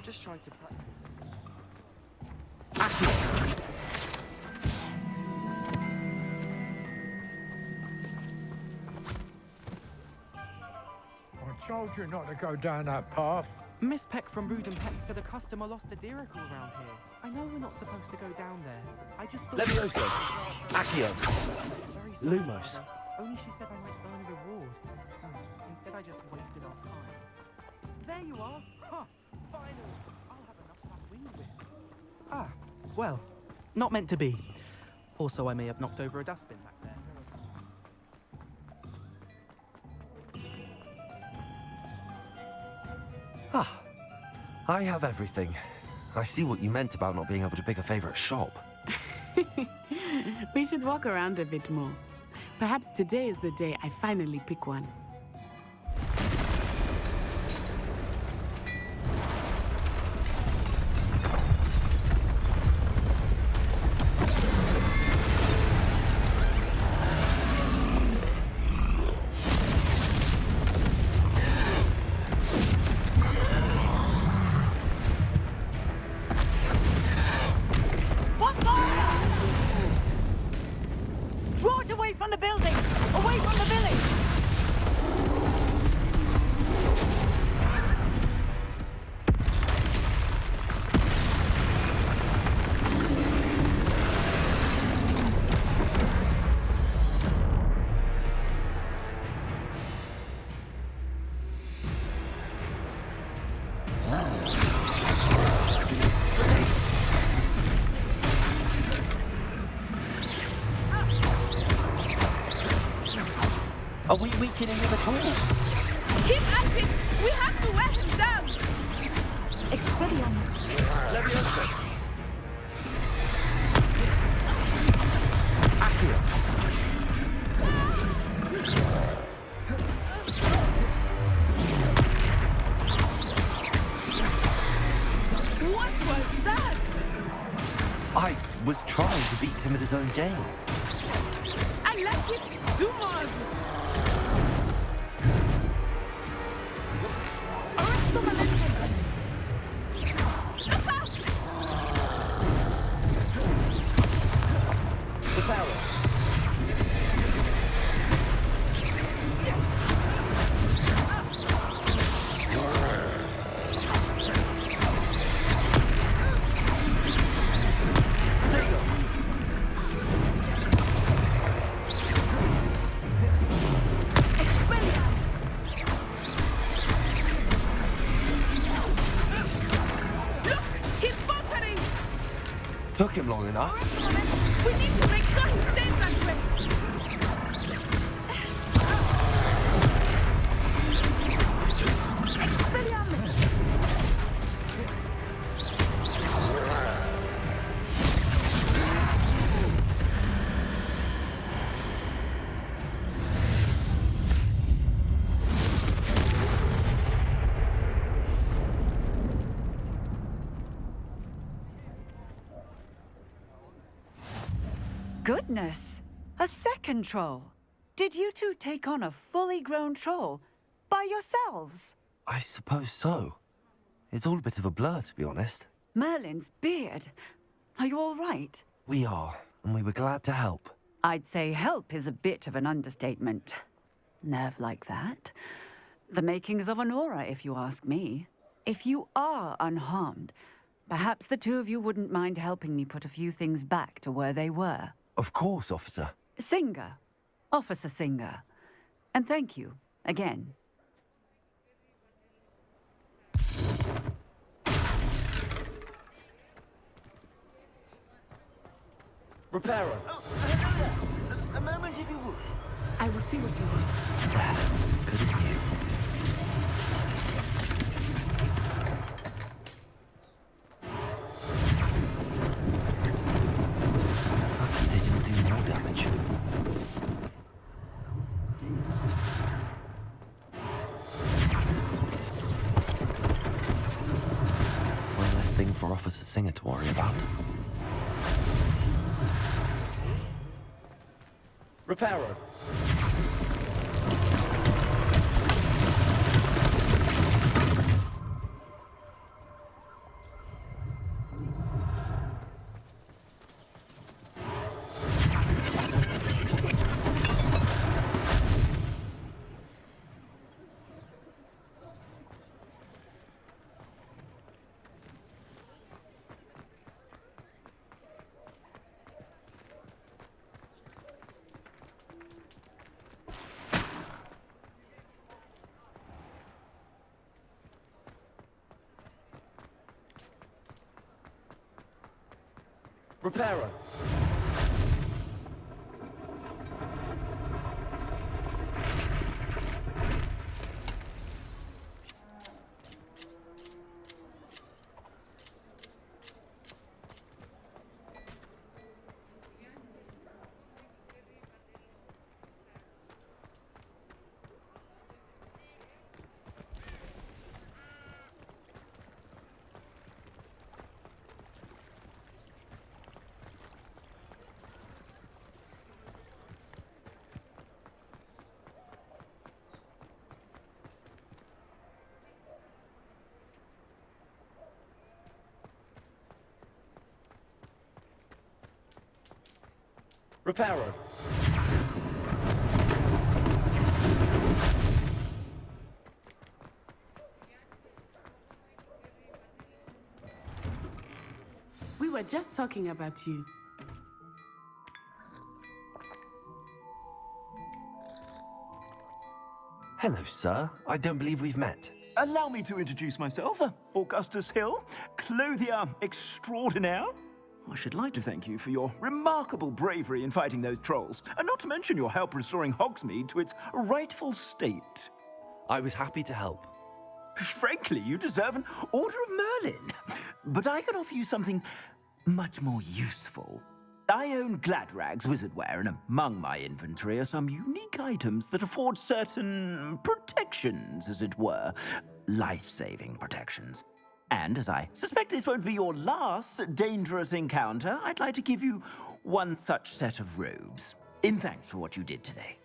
just trying to practice. I told you not to go down that path. Miss Peck from Rudin Peck said a customer lost a deeracle around here. I know we're not supposed to go down there. I just thought... Levioso! Accio! Very sorry, Lumos! Father. Only she said I might earn a reward. Instead I just wasted our time. There you are! Huh! Finally! I'll have enough of that wind whip. Ah, well, not meant to be. Also, I may have knocked over a dustbin back there. Ah, I have everything. I see what you meant about not being able to pick a favorite shop. We should walk around a bit more. Perhaps today is the day I finally pick one. Are we weakening him at all? Keep at it! We have to wear him down! Expelliarmus! Levioso! Accio! What was that? I was trying to beat him at his own game. I like it! Do more of it! Took him long enough. We need to make sure he stays that way. Expelliarmus! Goodness! A second troll! Did you two take on a fully grown troll by yourselves? I suppose so. It's all a bit of a blur, to be honest. Merlin's beard. Are you all right? We are, and we were glad to help. I'd say help is a bit of an understatement. Nerve like that. The makings of an aura, if you ask me. If you are unharmed, perhaps the two of you wouldn't mind helping me put a few things back to where they were. Of course, officer. Singer. Officer Singer. And thank you, again. Reparo. Oh, a moment if you would. I will see what he wants. Good as new. Lucky they didn't do more damage. One less thing for Officer Singer to worry about. Reparo. Reparo. Reparo. We were just talking about you. Hello, sir. I don't believe we've met. Allow me to introduce myself, Augustus Hill, clothier extraordinaire. I should like to thank you for your remarkable bravery in fighting those trolls, and not to mention your help restoring Hogsmeade to its rightful state. I was happy to help. Frankly, you deserve an Order of Merlin. But I can offer you something much more useful. I own Gladrag's wizardware, and among my inventory are some unique items that afford certain protections, as it were. Life-saving protections. And as I suspect this won't be your last dangerous encounter, I'd like to give you one such set of robes, in thanks for what you did today.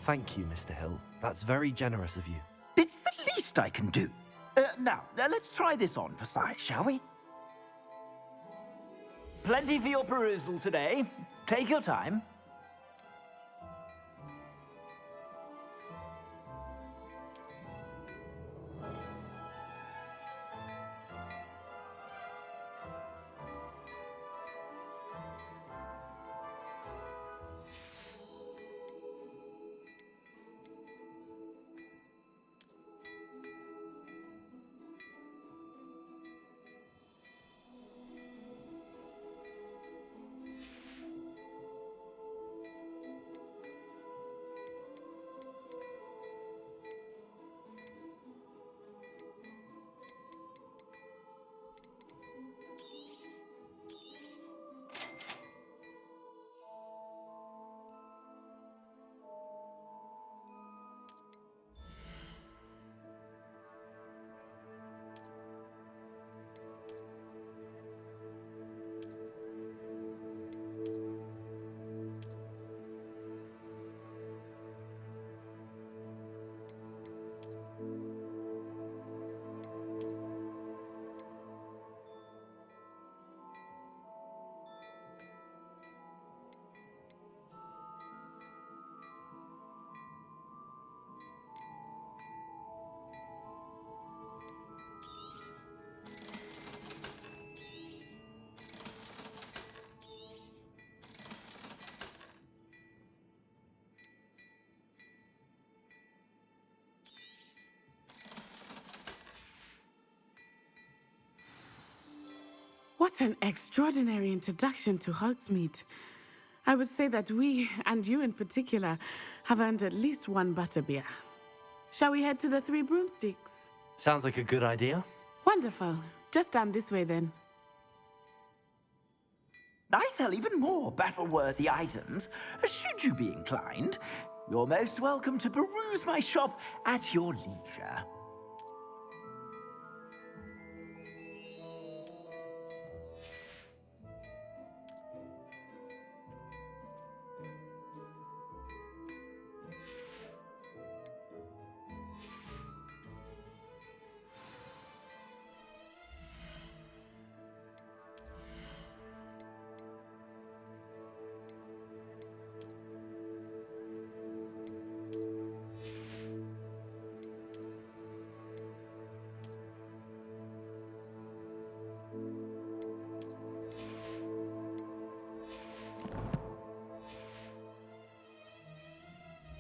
Thank you, Mr. Hill. That's very generous of you. It's the least I can do. Now, let's try this on for size, shall we? Plenty for your perusal today. Take your time. What an extraordinary introduction to Hogsmeade. I would say that we, and you in particular, have earned at least one butterbeer. Shall we head to the Three Broomsticks? Sounds like a good idea. Wonderful. Just down this way then. I sell even more battle-worthy items, should you be inclined. You're most welcome to peruse my shop at your leisure.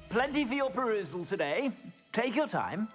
Plenty for your perusal today. Take your time.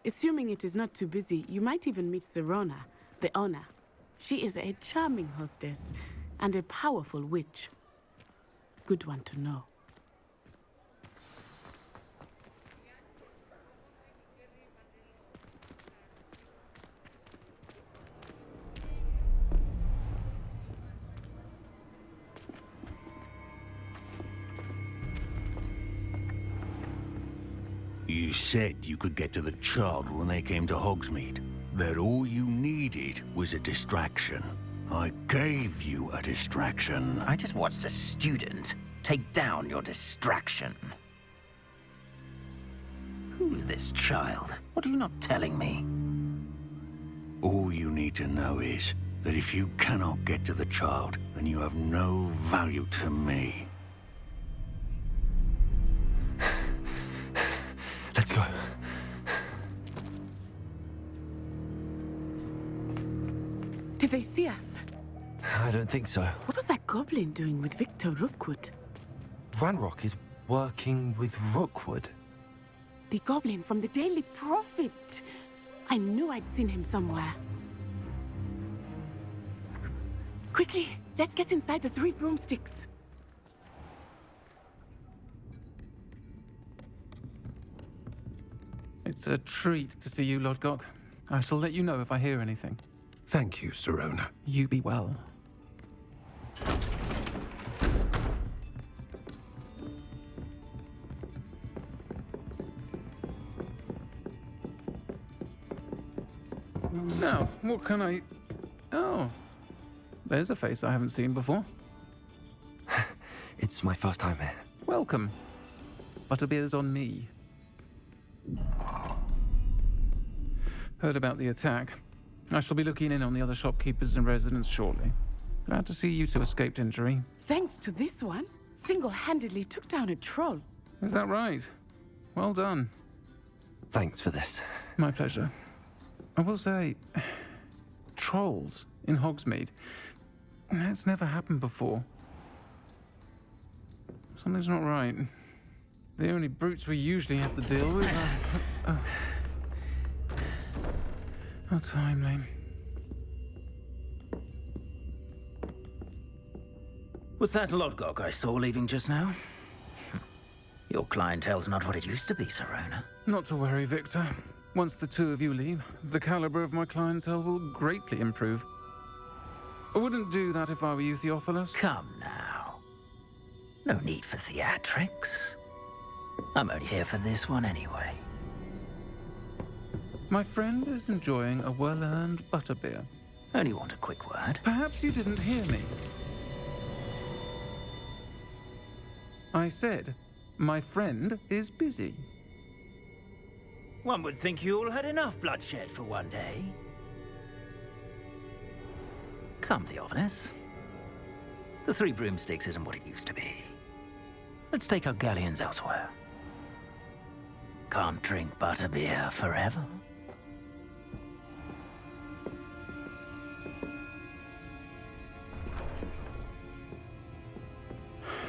Assuming it is not too busy, you might even meet Sirona, the owner. She is a charming hostess and a powerful witch. Good one to know. You said you could get to the child when they came to Hogsmeade. That all you needed was a distraction. I gave you a distraction. I just watched a student take down your distraction. Who's this child? What are you not telling me? All you need to know is that if you cannot get to the child, then you have no value to me. Let's go. Did they see us? I don't think so. What was that goblin doing with Victor Rookwood? Ranrock is working with Rookwood. The goblin from the Daily Prophet. I knew I'd seen him somewhere. Quickly, let's get inside the 3 broomsticks. It's a treat to see you, Lodgok. I shall let you know if I hear anything. Thank you, Sirona. You be well. Now, what can I... Oh, there's a face I haven't seen before. It's my first time here. Welcome. Butterbeer's on me. Heard about the attack. I shall be looking in on the other shopkeepers and residents shortly. Glad to see you two escaped injury. Thanks to this one, single-handedly took down a troll. Is that right? Well done. Thanks for this. My pleasure. I will say, trolls in Hogsmeade. That's never happened before. Something's not right. The only brutes we usually have to deal with are... How timely. Was that Lodgok I saw leaving just now? Your clientele's not what it used to be, Sirona. Not to worry, Victor. Once the two of you leave, the caliber of my clientele will greatly improve. I wouldn't do that if I were you, Theophilus. Come now. No need for theatrics. I'm only here for this one anyway. My friend is enjoying a well-earned butterbeer. Only want a quick word. Perhaps you didn't hear me. I said, my friend is busy. One would think you all had enough bloodshed for one day. Come, Theophilus. The 3 broomsticks isn't what it used to be. Let's take our galleons elsewhere. Can't drink butterbeer forever.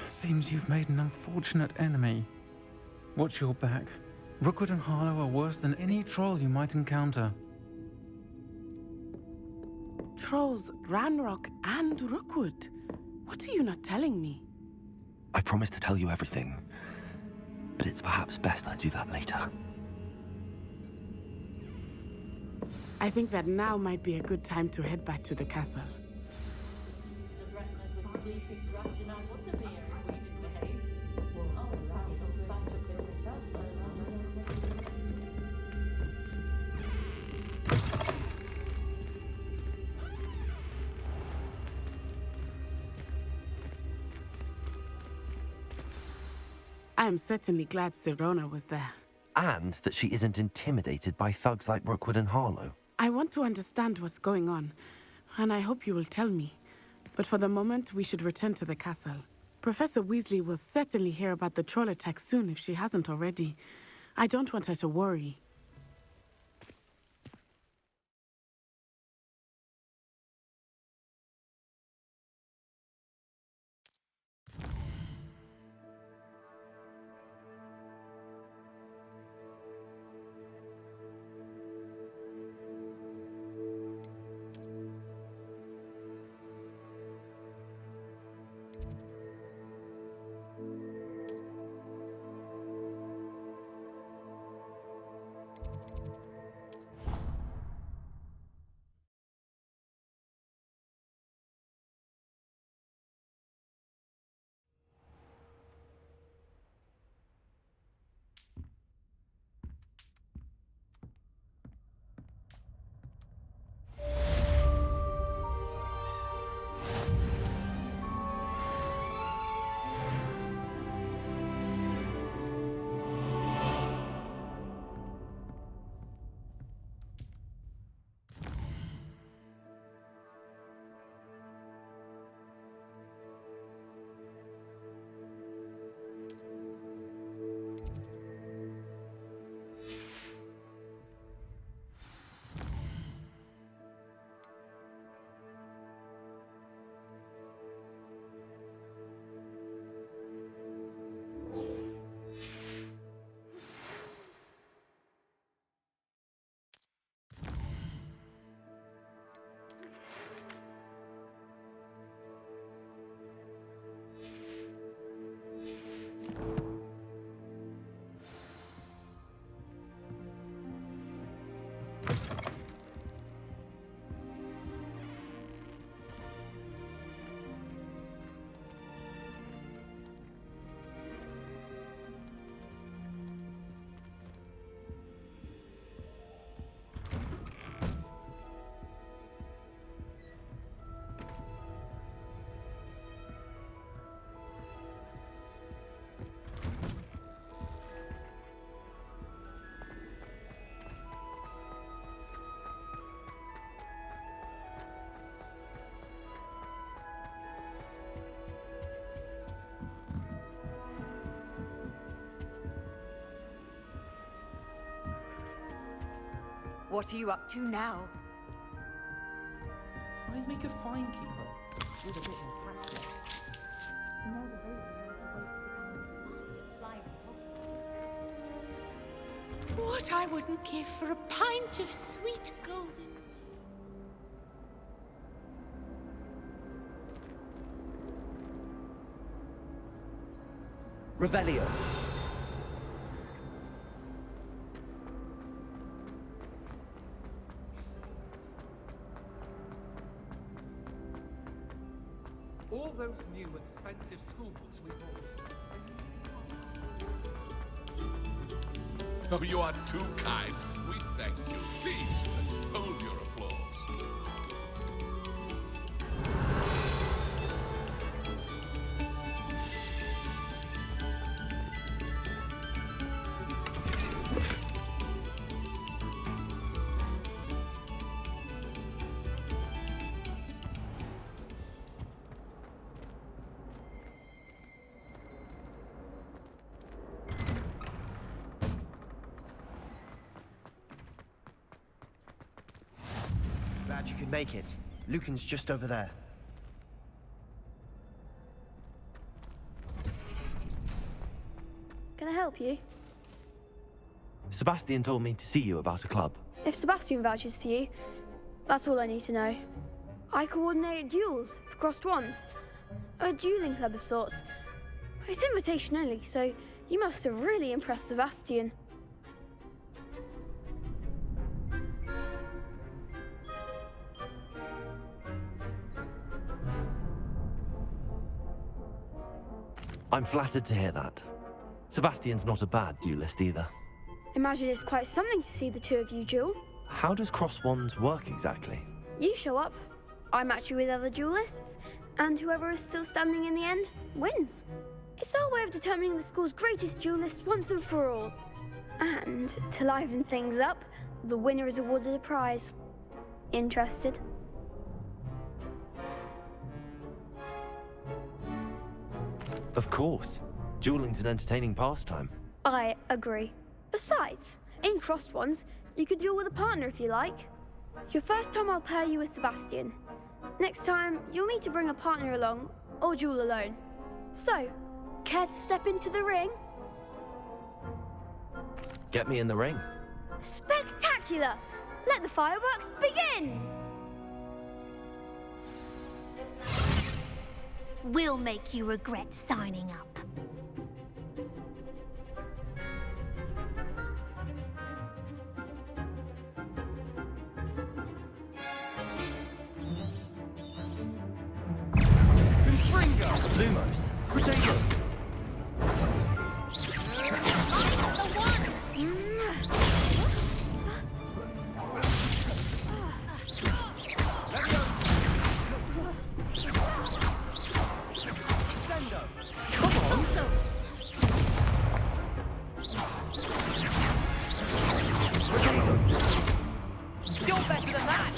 Seems you've made an unfortunate enemy. Watch your back. Rookwood and Harlow are worse than any troll you might encounter. Trolls, Ranrock, and Rookwood. What are you not telling me? I promised to tell you everything, but it's perhaps best I do that later. I think that now might be a good time to head back to the castle. I am certainly glad Sirona was there. And that she isn't intimidated by thugs like Rookwood and Harlow. I want to understand what's going on, and I hope you will tell me. But for the moment, we should return to the castle. Professor Weasley will certainly hear about the troll attack soon if she hasn't already. I don't want her to worry. What are you up to now? I'd make a fine keeper with a bit more practice. What I wouldn't give for a pint of sweet golden. Revelio. All those new expensive school books we bought. Oh, you are too kind. We thank you. Please, hold your applause. Glad you could make it. Lucan's just over there. Can I help you? Sebastian told me to see you about a club. If Sebastian vouches for you, that's all I need to know. I coordinate duels for crossed wands. A dueling club of sorts. It's invitation only, so you must have really impressed Sebastian. I'm flattered to hear that. Sebastian's not a bad duelist either. Imagine it's quite something to see the two of you duel. How does cross wands work exactly? You show up, I match you with other duelists, and whoever is still standing in the end wins. It's our way of determining the school's greatest duelist once and for all. And to liven things up, the winner is awarded a prize. Interested? Of course. Dueling's an entertaining pastime. I agree. Besides, in crossed ones, you could duel with a partner if you like. Your first time I'll pair you with Sebastian. Next time, you'll need to bring a partner along, or duel alone. So, care to step into the ring? Get me in the ring. Spectacular! Let the fireworks begin! We'll make you regret signing up. Lumos. Potato. You're better than that!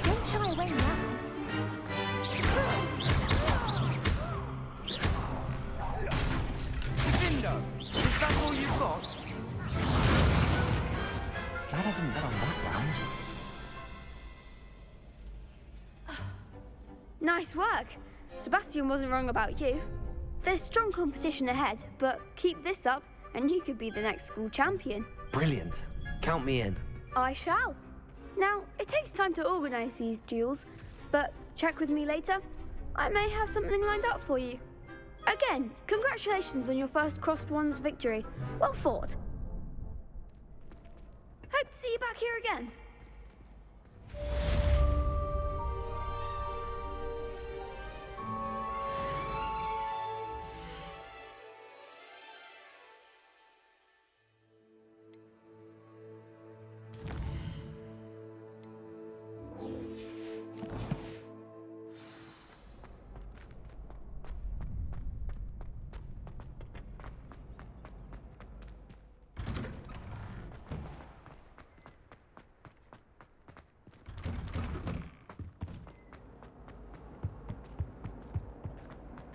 Don't shy away now. Defendo, is that all you've got? Glad I didn't bet on that round. Nice work. Sebastian wasn't wrong about you. There's strong competition ahead, but keep this up and you could be the next school champion. Brilliant. Count me in. I shall. Now, it takes time to organise these duels, but check with me later. I may have something lined up for you. Again, congratulations on your first Crossed Wands victory. Well fought. Hope to see you back here again.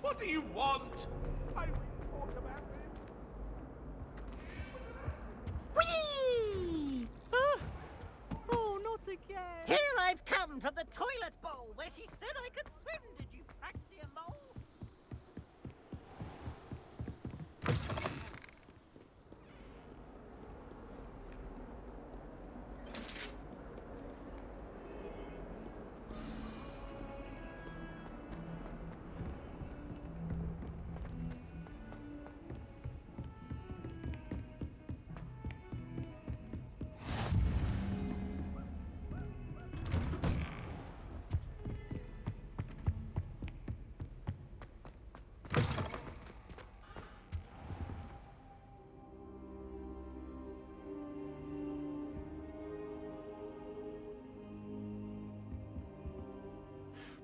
What do you want? Whee! Oh, not again. Here I've come from the toilet bowl where she said I could swim. Did you fancy a mole?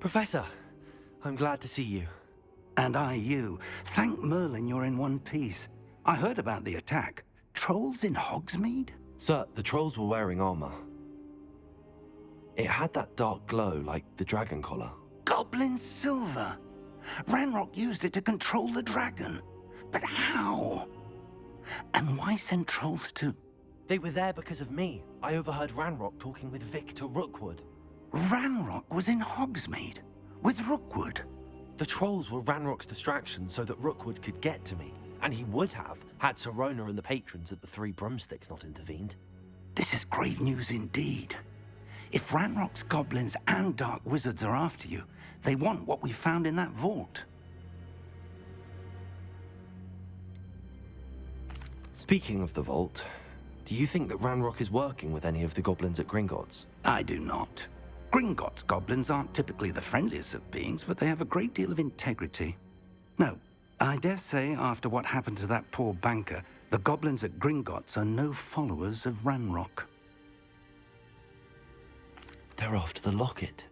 Professor, I'm glad to see you. And I you. Thank Merlin you're in one piece. I heard about the attack. Trolls in Hogsmeade? Sir, the trolls were wearing armor. It had that dark glow like the dragon collar. Goblin silver. Ranrock used it to control the dragon. But how? And why send trolls to... They were there because of me. I overheard Ranrock talking with Victor Rookwood. Ranrock was in Hogsmeade with Rookwood. The trolls were Ranrock's distraction so that Rookwood could get to me. And he would have, had Sirona and the patrons at the Three Broomsticks not intervened. This is grave news indeed. If Ranrock's goblins and dark wizards are after you, they want what we found in that vault. Speaking of the vault, do you think that Ranrock is working with any of the goblins at Gringotts? I do not. Gringotts goblins aren't typically the friendliest of beings, but they have a great deal of integrity. No, I dare say after what happened to that poor banker, the goblins at Gringotts are no followers of Ranrock. They're after the locket.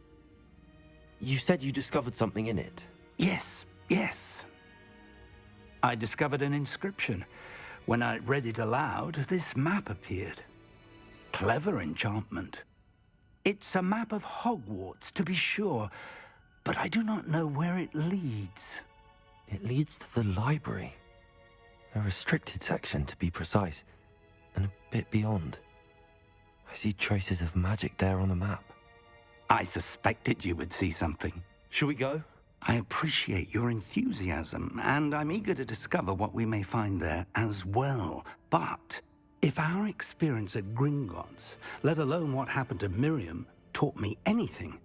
You said you discovered something in it. Yes. I discovered an inscription. When I read it aloud, this map appeared. Clever enchantment. It's a map of Hogwarts, to be sure, but I do not know where it leads. It leads to the library. A restricted section, to be precise, and a bit beyond. I see traces of magic there on the map. I suspected you would see something. Shall we go? I appreciate your enthusiasm, and I'm eager to discover what we may find there as well. But if our experience at Gringotts, let alone what happened to Miriam, taught me anything,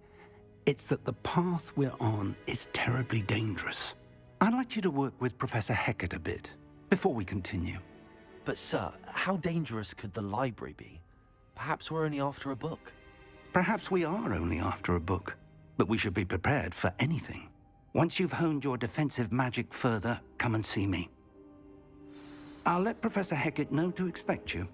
it's that the path we're on is terribly dangerous. I'd like you to work with Professor Hecat a bit before we continue. But sir, how dangerous could the library be? Perhaps we're only after a book. Perhaps we are only after a book, but we should be prepared for anything. Once you've honed your defensive magic further, come and see me. I'll let Professor Hecat know to expect you.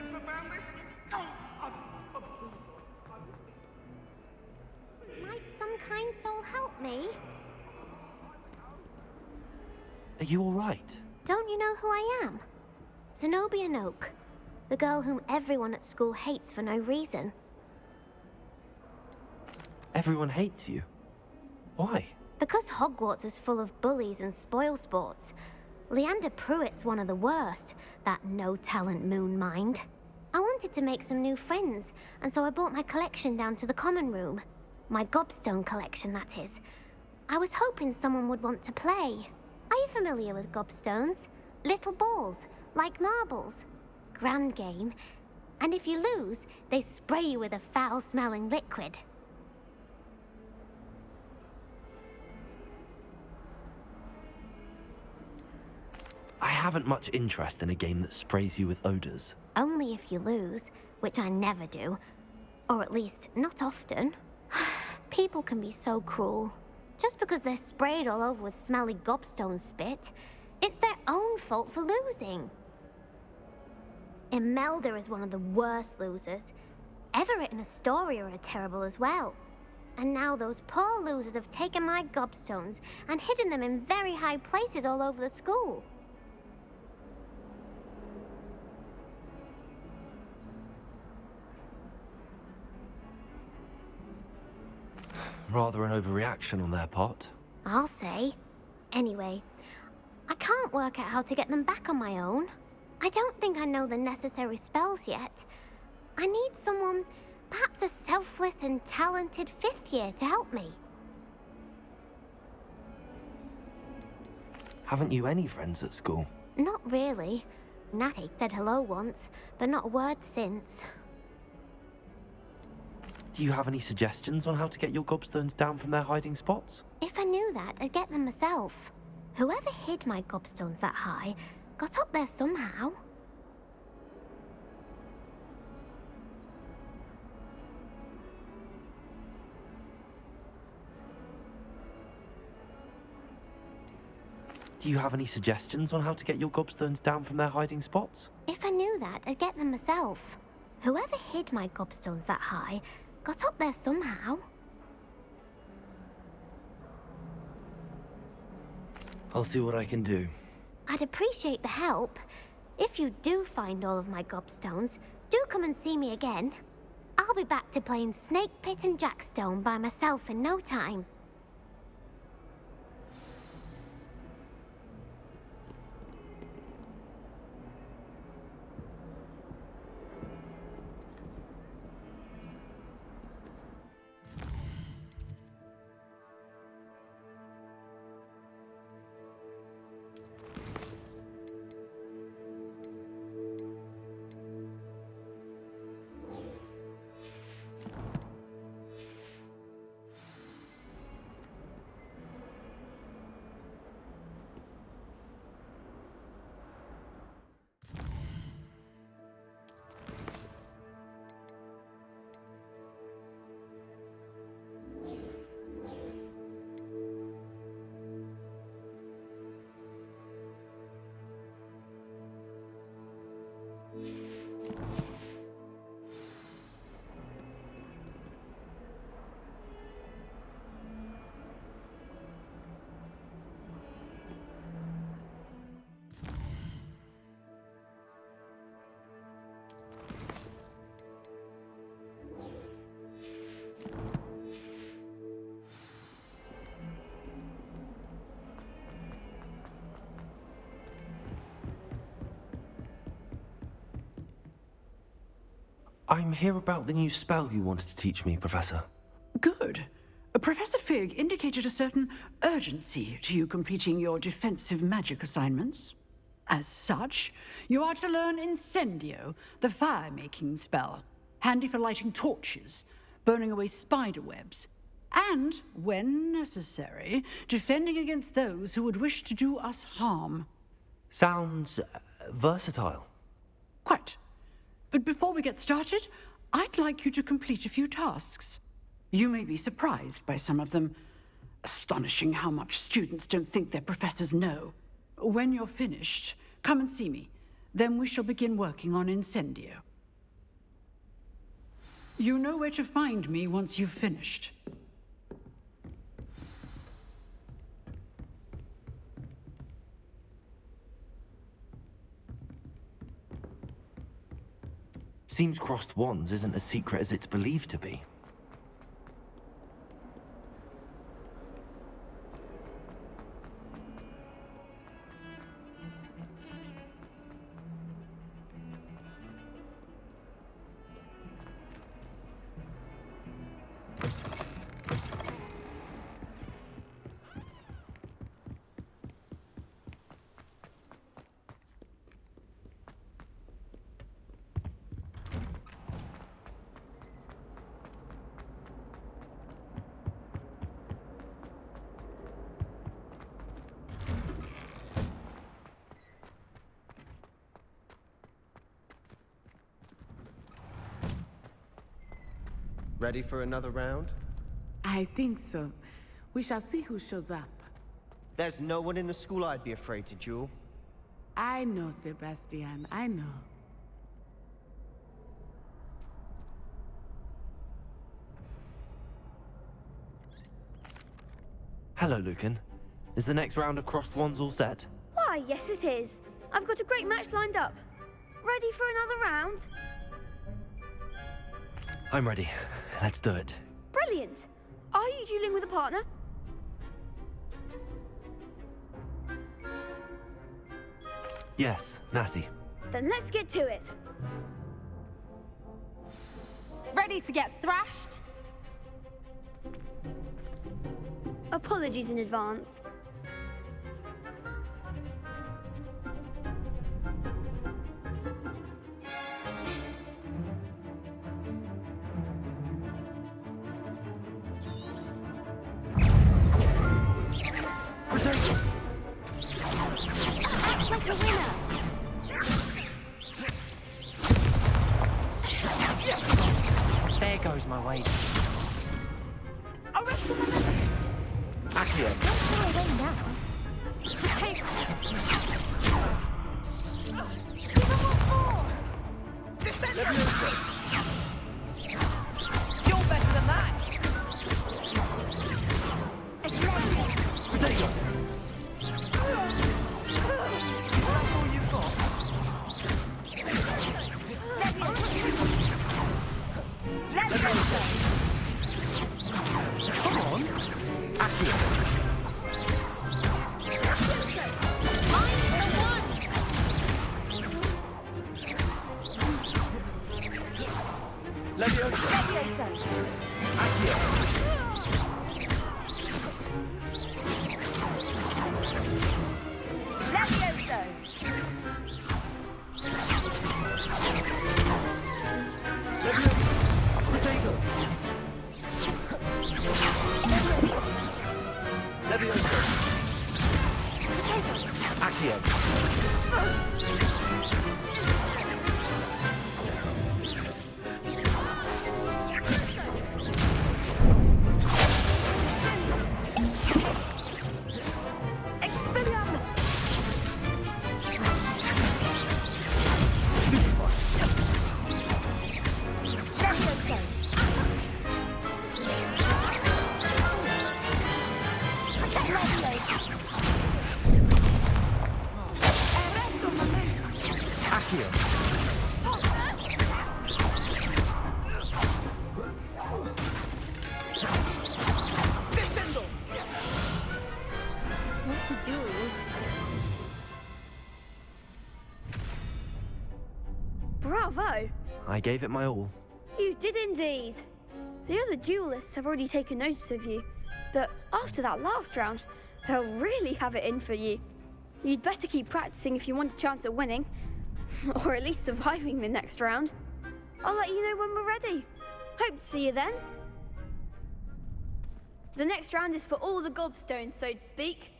ever found this? Might some kind soul help me? Are you all right? Don't you know who I am? Zenobia Noak, the girl whom everyone at school hates for no reason. Everyone hates you. Why? Because Hogwarts is full of bullies and spoilsports. Leander Pruitt's one of the worst, that no-talent moon mind. I wanted to make some new friends, and so I brought my collection down to the common room. My gobstone collection, that is. I was hoping someone would want to play. Are you familiar with gobstones? Little balls, like marbles. Grand game. And if you lose, they spray you with a foul-smelling liquid. I haven't much interest in a game that sprays you with odors. Only if you lose, which I never do. Or at least, not often. People can be so cruel. Just because they're sprayed all over with smelly gobstone spit, it's their own fault for losing. Imelda is one of the worst losers. Everett and Astoria are terrible as well. And now those poor losers have taken my gobstones and hidden them in very high places all over the school. Rather an overreaction on their part. I'll say. Anyway, I can't work out how to get them back on my own. I don't think I know the necessary spells yet. I need someone, perhaps a selfless and talented fifth year to help me. Haven't you any friends at school? Not really. Natty said hello once, but not a word since. Do you have any suggestions on how to get your gobstones down from their hiding spots? If I knew that, I'd get them myself. Whoever hid my gobstones that high got up there somehow. Do you have any suggestions on how to get your gobstones down from their hiding spots? If I knew that, I'd get them myself. Whoever hid my gobstones that high got up there somehow. I'll see what I can do. I'd appreciate the help. If you do find all of my gobstones, do come and see me again. I'll be back to playing Snake Pit and Jackstone by myself in no time. I'm here about the new spell you wanted to teach me, Professor. Good. Professor Fig indicated a certain urgency to you completing your defensive magic assignments. As such, you are to learn Incendio, the fire-making spell, handy for lighting torches, burning away spider webs, and, when necessary, defending against those who would wish to do us harm. Sounds versatile. Quite. But before we get started, I'd like you to complete a few tasks. You may be surprised by some of them. Astonishing how much students don't think their professors know. When you're finished, come and see me. Then we shall begin working on Incendio. You know where to find me once you've finished. Seems crossed wands isn't as secret as it's believed to be. Ready for another round? I think so. We shall see who shows up. There's no one in the school I'd be afraid to duel. I know, Sebastian, I know. Hello, Lucan. Is the next round of crossed wands all set? Why, yes it is. I've got a great match lined up. Ready for another round? I'm ready. Let's do it. Brilliant. Are you dueling with a partner? Yes, Natty. Then let's get to it. Ready to get thrashed? Apologies in advance. Act like a winner! There goes my weight. Accio. Don't throw it in now. Take... Give them what for! You're better than that! Potato. That's all you've got? Come on! Accio. Leviosa. Accio. Potato. Leviosa. Accio. What to do? Bravo! I gave it my all. You did indeed. The other duelists have already taken notice of you, but after that last round, they'll really have it in for you. You'd better keep practicing if you want a chance at winning, or at least surviving the next round. I'll let you know when we're ready. Hope to see you then. The next round is for all the gobstones, so to speak.